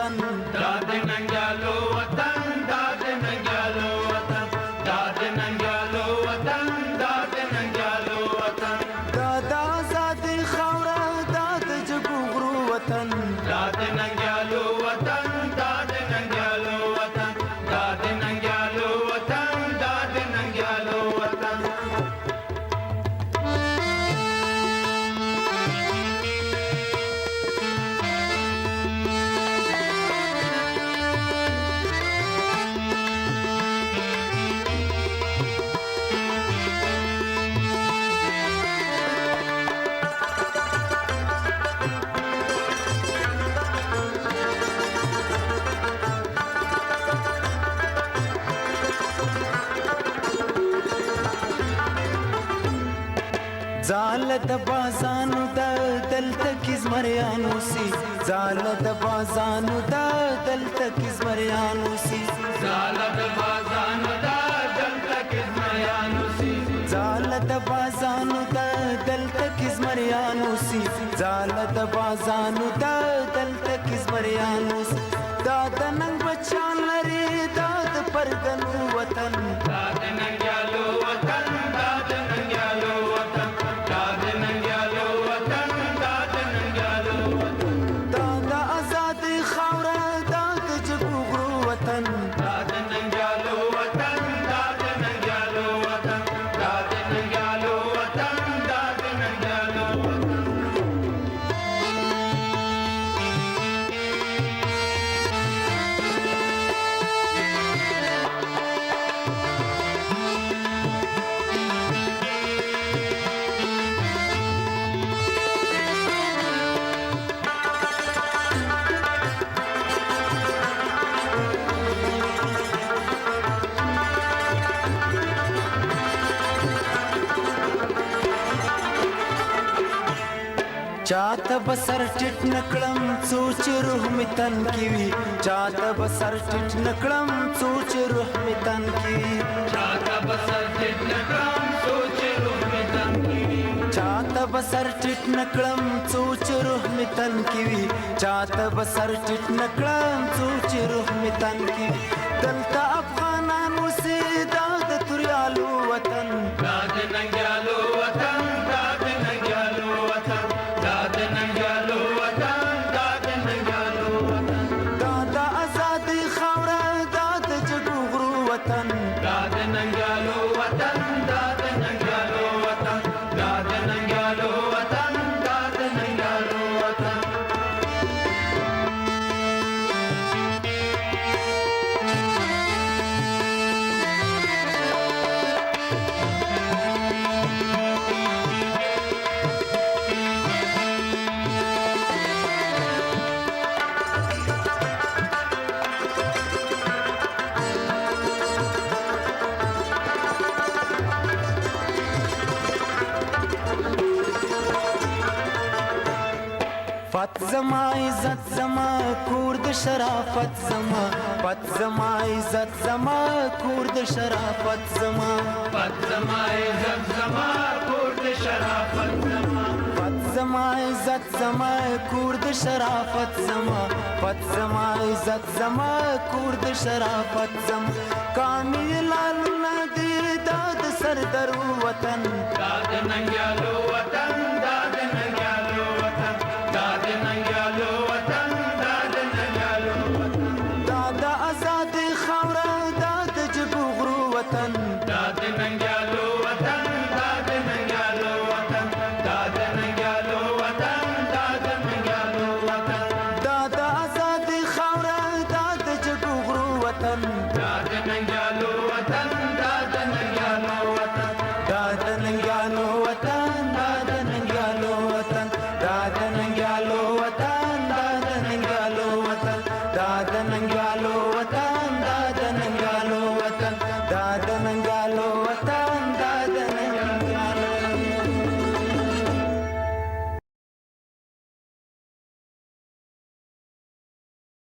वतन दाद नंग्यालो वतन दाद नंग्यालो वतन दाद नंग्यालो वतन दाद नंग्यालो वतन दादा आजाद खावरा दाद जगुगरू वतन दाद नंग्यालो वतन दाद नंग्यालो वतन दाद नंग्यालो वतन दाद नंग्यालो वतन زالت بازانو دا دلتا کز مریانو سی زالت بازانو دا دلتا کز مریانو سی زالت بازانو دا دلتا کز مریانو سی زالت بازانو دا دلتا کز مریانو سی زالت بازانو دا دلتا کز مریانو سی داد ننگ بچان لري داد پرگنو وطن داد ننگیالو وطن داد ننگیالو وطن داد ننگیالو وطن داد ننگیالو وطن دادا آزاد خاورا داد جگوغرو وطن داد ننگیالو وطن داد ننگیالو وطن داد ننگیالو وطن داد ننگیالو وطن چاته بسر ټټ نکړم سوچ روح می تن کی وی چاته بسر ټټ نکړم سوچ روح می تن کی وی چاہتا بسر ټټ نکړم سوچ روح می تن کی وی چاته بسر ټټ نکړم سوچ روح می تن کی وی چاته بسر ټټ نکړم سوچ روح می تن کی وی دلتا افغانانو سے داد تریالو وطن داد ننگیالو وطن داد ننگیالو وطن داد ننگیالو وطن داد ننگیالو وطن دادا آزاد خاورا داد جگوغرو وطن داد ننگیالو وطن داد ننگیالو وطن داد ننگیالو وطن داد ننگیالو وطن فت زما عزت زما کور د شرافت زما فت زما عزت زما کور د شرافت زما پت زما عزت زما کور د شرافت زما فت زما عزت زما کور د شرافت زما فت زما عزت زما کور د شرافت زما کامل لال ندی داد سر درو وطن داد ننگیالو وطن داد ننگیالو وطن داد ننگیالو وطن داد ننگیالو وطن دادا آزاد خاورا داد جگوغرو وطن داد ننگیالو وطن داد ننگیالو وطن داد ننگیالو وطن داد ننگیالو وطن دادا آزاد خاورا داد جگوغرو وطن داد ننگیالو وطن داد ننگیالو وطن داد ننگیالو وطن داد ننگیالو وطن داد ننگیالو وطن داد ننگیالو وطن داد ننگیالو